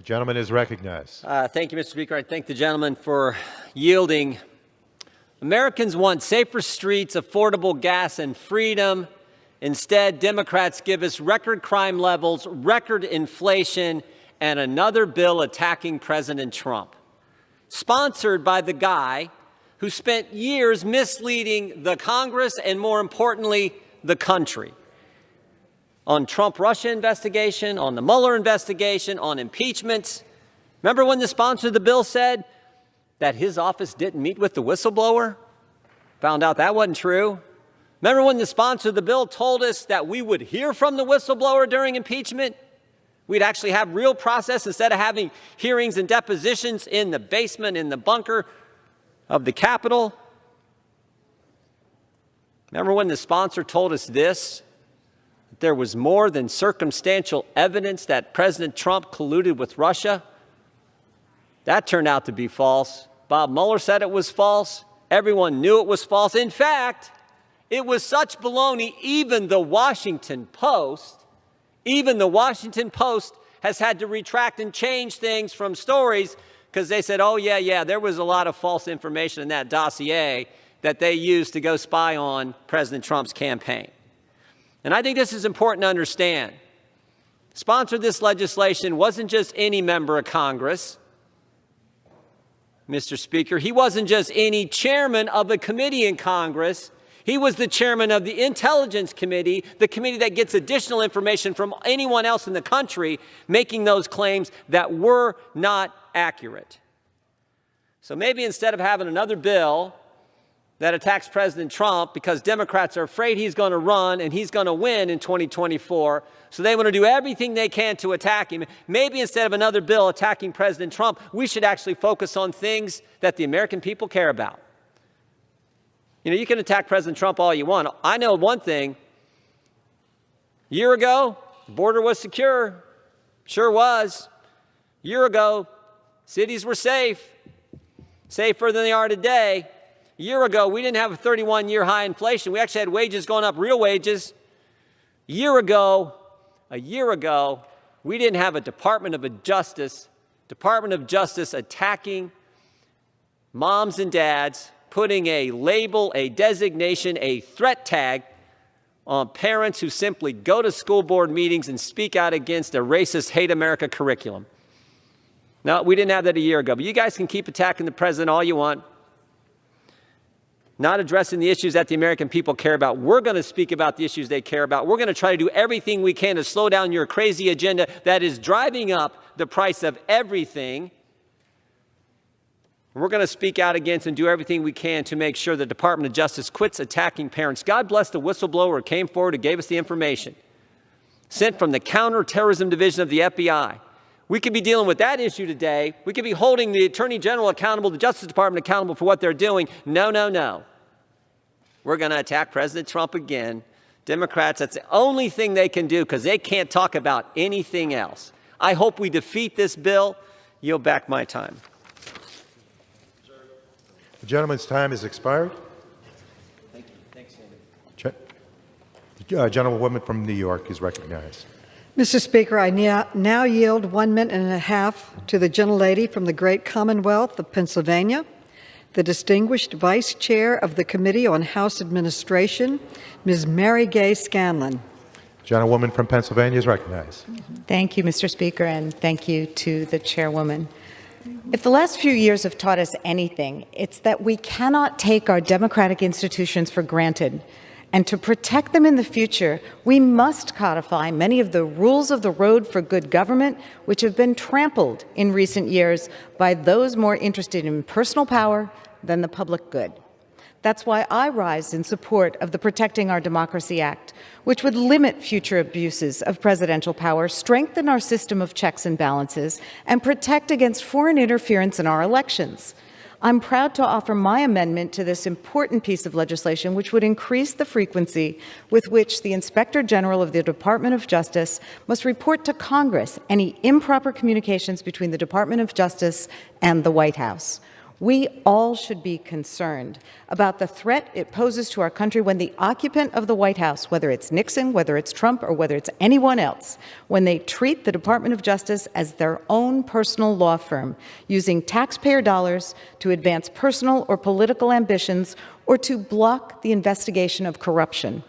The gentleman is recognized. Thank you, Mr. Speaker. I thank the gentleman for yielding. Americans want safer streets, affordable gas, and freedom. Instead, Democrats give us record crime levels, record inflation, and another bill attacking President Trump, sponsored by the guy who spent years misleading the Congress and, more importantly, the country on Trump-Russia investigation, on the Mueller investigation, on impeachments. Remember when the sponsor of the bill said that his office didn't meet with the whistleblower? Found out that wasn't true. Remember when the sponsor of the bill told us that we would hear from the whistleblower during impeachment? We'd actually have real process instead of having hearings and depositions in the basement, in the bunker of the Capitol. Remember when the sponsor told us this? That there was more than circumstantial evidence that President Trump colluded with Russia? That turned out to be false. Bob Mueller said it was false. Everyone knew it was false. In fact, it was such baloney, even the Washington Post has had to retract and change things from stories because they said, oh, yeah, there was a lot of false information in that dossier that they used to go spy on President Trump's campaign. And I think this is important to understand. Sponsored this legislation wasn't just any member of Congress, Mr. Speaker. He wasn't just any chairman of a committee in Congress. He was the chairman of the Intelligence Committee, the committee that gets additional information from anyone else in the country making those claims that were not accurate. So maybe instead of having another bill that attacks President Trump because Democrats are afraid he's going to run and he's going to win in 2024, so they want to do everything they can to attack him, maybe instead of another bill attacking President Trump, we should actually focus on things that the American people care about. You know, you can attack President Trump all you want. I know one thing. A year ago, the border was secure. Sure was. A year ago, cities were safe. Safer than they are today. A year ago, we didn't have a 31-year high inflation. We actually had wages going up, real wages. A year ago, we didn't have a Department of Justice attacking moms and dads, putting a label, a designation, a threat tag on parents who simply go to school board meetings and speak out against a racist, hate America curriculum. No, we didn't have that a year ago. But you guys can keep attacking the president all you want, not addressing the issues that the American people care about. We're going to speak about the issues they care about. We're going to try to do everything we can to slow down your crazy agenda that is driving up the price of everything. We're going to speak out against and do everything we can to make sure the Department of Justice quits attacking parents. God bless the whistleblower who came forward and gave us the information, sent from the Counterterrorism Division of the FBI. We could be dealing with that issue today. We could be holding the Attorney General accountable, the Justice Department accountable for what they're doing. No. We're going to attack President Trump again. Democrats, that's the only thing they can do because they can't talk about anything else. I hope we defeat this bill. Yield back my time. The gentleman's time has expired. Thank you. Thanks, David. The gentlewoman from New York is recognized. Mr. Speaker, I now yield 1 minute and a half to the gentlelady from the great Commonwealth of Pennsylvania, the distinguished Vice Chair of the Committee on House Administration, Ms. Mary Gay Scanlon. Gentlewoman from Pennsylvania is recognized. Thank you, Mr. Speaker, and thank you to the chairwoman. If the last few years have taught us anything, it's that we cannot take our democratic institutions for granted. And to protect them in the future, we must codify many of the rules of the road for good government, which have been trampled in recent years by those more interested in personal power than the public good. That's why I rise in support of the Protecting Our Democracy Act, which would limit future abuses of presidential power, strengthen our system of checks and balances, and protect against foreign interference in our elections. I'm proud to offer my amendment to this important piece of legislation, which would increase the frequency with which the Inspector General of the Department of Justice must report to Congress any improper communications between the Department of Justice and the White House. We all should be concerned about the threat it poses to our country when the occupant of the White House, whether it's Nixon, whether it's Trump, or whether it's anyone else, when they treat the Department of Justice as their own personal law firm, using taxpayer dollars to advance personal or political ambitions or to block the investigation of corruption.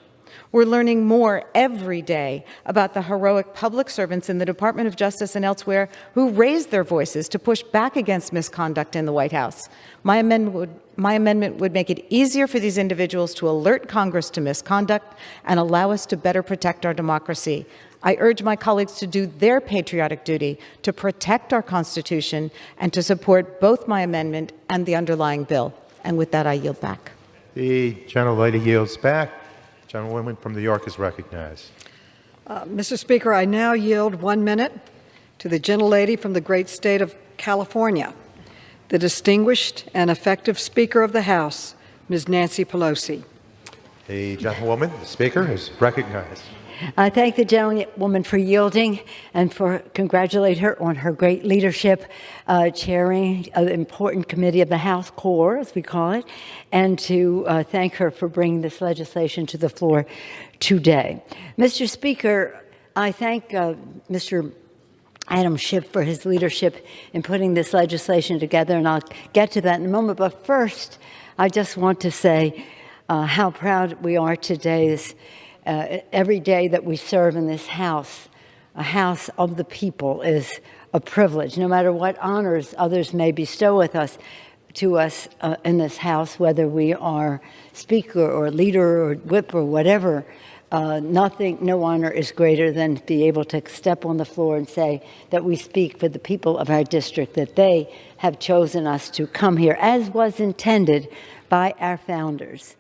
We're learning more every day about the heroic public servants in the Department of Justice and elsewhere who raised their voices to push back against misconduct in the White House. My amendment would make it easier for these individuals to alert Congress to misconduct and allow us to better protect our democracy. I urge my colleagues to do their patriotic duty to protect our Constitution and to support both my amendment and the underlying bill. And with that, I yield back. The gentlelady yields back. Gentlewoman from New York is recognized. Mr. Speaker, I now yield 1 minute to the gentlelady from the great state of California, the distinguished and effective Speaker of the House, Ms. Nancy Pelosi. The gentlewoman, the Speaker, is recognized. I thank the gentlewoman for yielding and for congratulate her on her great leadership, chairing an important committee of the House Core, as we call it, and to thank her for bringing this legislation to the floor today. Mr. Speaker, I thank Mr. Adam Schiff for his leadership in putting this legislation together, and I'll get to that in a moment. But first, I just want to say how proud we are today. Every day that we serve in this House, a House of the people, is a privilege. No matter what honors others may bestow to us in this House, whether we are Speaker or Leader or Whip or whatever, no honor is greater than to be able to step on the floor and say that we speak for the people of our district, that they have chosen us to come here, as was intended by our founders.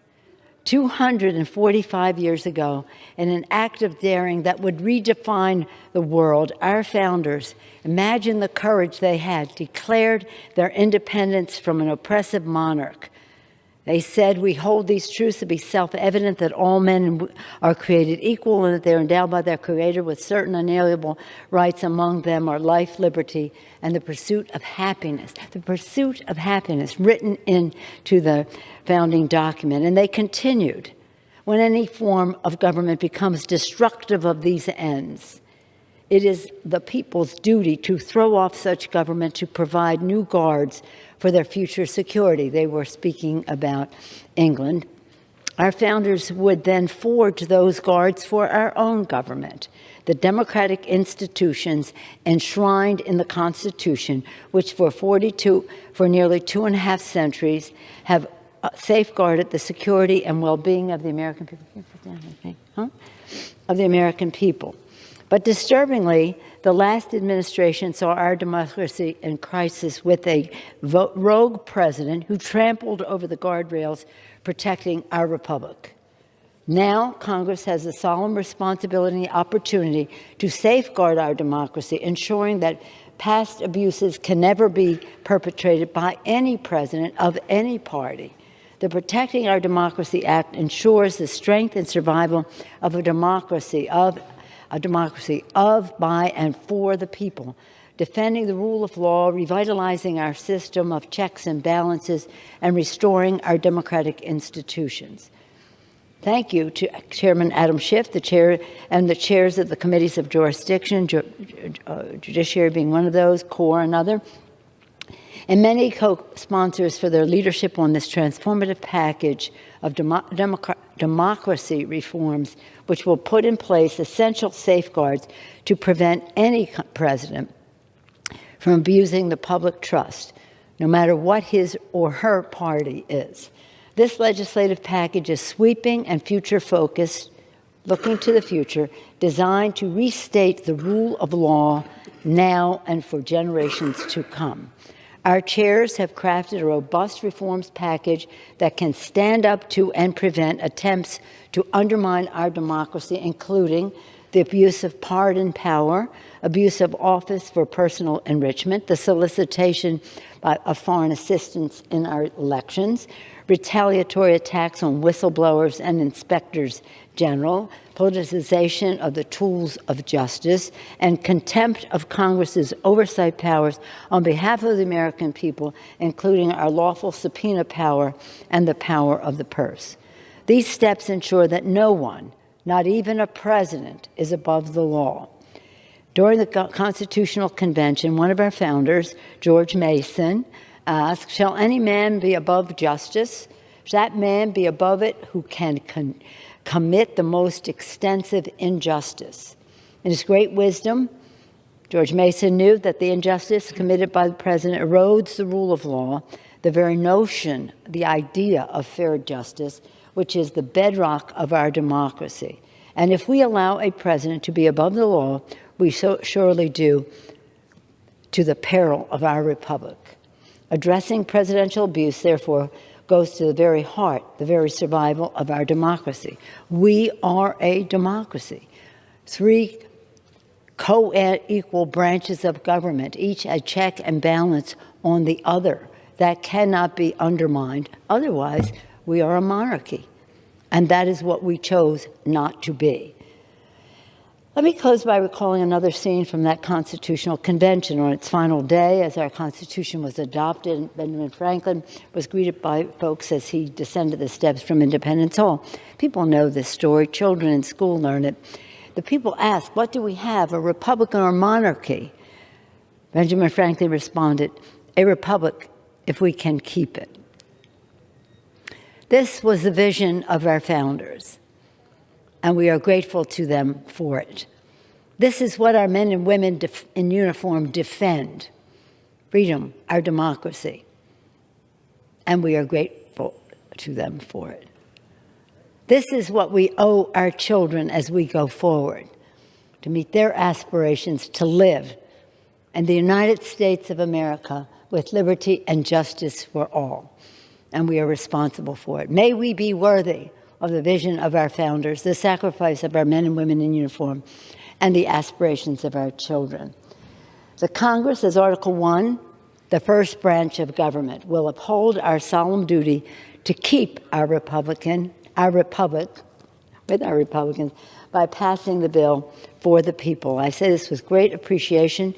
245 years ago, in an act of daring that would redefine the world, our founders, imagine the courage they had, declared their independence from an oppressive monarch. They said, "We hold these truths to be self-evident, that all men are created equal and that they are endowed by their Creator with certain unalienable rights. Among them are life, liberty, and the pursuit of happiness." The pursuit of happiness written into the founding document. And they continued, when any form of government becomes destructive of these ends, it is the people's duty to throw off such government, to provide new guards for their future security. They were speaking about England. Our founders would then forge those guards for our own government, the democratic institutions enshrined in the Constitution, which for nearly 2.5 centuries have safeguarded the security and well-being of the American people. But disturbingly, the last administration saw our democracy in crisis with a rogue president who trampled over the guardrails protecting our republic. Now, Congress has a solemn responsibility and the opportunity to safeguard our democracy, ensuring that past abuses can never be perpetrated by any president of any party. The Protecting Our Democracy Act ensures the strength and survival of a democracy of, by, and for the people, defending the rule of law, revitalizing our system of checks and balances, and restoring our democratic institutions. Thank you to Chairman Adam Schiff, the chair, and the chairs of the committees of jurisdiction, Judiciary being one of those, Core another, and many co-sponsors for their leadership on this transformative package of democracy reforms, which will put in place essential safeguards to prevent any president from abusing the public trust, no matter what his or her party is. This legislative package is sweeping and future-focused, looking to the future, designed to restate the rule of law now and for generations to come. Our chairs have crafted a robust reforms package that can stand up to and prevent attempts to undermine our democracy, including the abuse of pardon power, abuse of office for personal enrichment, the solicitation of foreign assistance in our elections, retaliatory attacks on whistleblowers and inspectors general, politicization of the tools of justice, and contempt of Congress's oversight powers on behalf of the American people, including our lawful subpoena power and the power of the purse. These steps ensure that no one, not even a president, is above the law. During the Constitutional Convention, one of our founders, George Mason, asked, "Shall any man be above justice? Shall that man be above it who can commit the most extensive injustice?" In his great wisdom, George Mason knew that the injustice committed by the president erodes the rule of law, the very notion, the idea of fair justice, which is the bedrock of our democracy. And if we allow a president to be above the law, we so surely do to the peril of our republic. Addressing presidential abuse, therefore, goes to the very heart, the very survival of our democracy. We are a democracy. 3 co-equal branches of government, each a check and balance on the other. That cannot be undermined. Otherwise, we are a monarchy. And that is what we chose not to be. Let me close by recalling another scene from that Constitutional Convention. On its final day, as our Constitution was adopted, Benjamin Franklin was greeted by folks as he descended the steps from Independence Hall. People know this story. Children in school learn it. The people asked, "What do we have, a republic or a monarchy?" Benjamin Franklin responded, "A republic if we can keep it." This was the vision of our founders, and we are grateful to them for it. This is what our men and women in uniform defend: freedom, our democracy, and we are grateful to them for it. This is what we owe our children as we go forward, to meet their aspirations to live in the United States of America with liberty and justice for all, and we are responsible for it. May we be worthy of the vision of our founders, the sacrifice of our men and women in uniform, and the aspirations of our children. The Congress, as Article 1, the first branch of government, will uphold our solemn duty to keep our republic with our Republicans by passing the bill for the people. I say this with great appreciation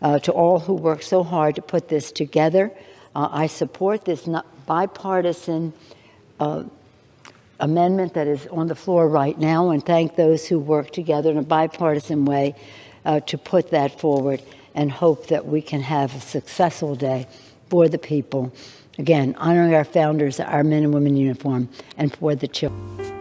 to all who worked so hard to put this together. I support this bipartisan amendment that is on the floor right now, and thank those who worked together in a bipartisan way to put that forward, and hope that we can have a successful day for the people. Again, honoring our founders, our men and women in uniform, and for the children.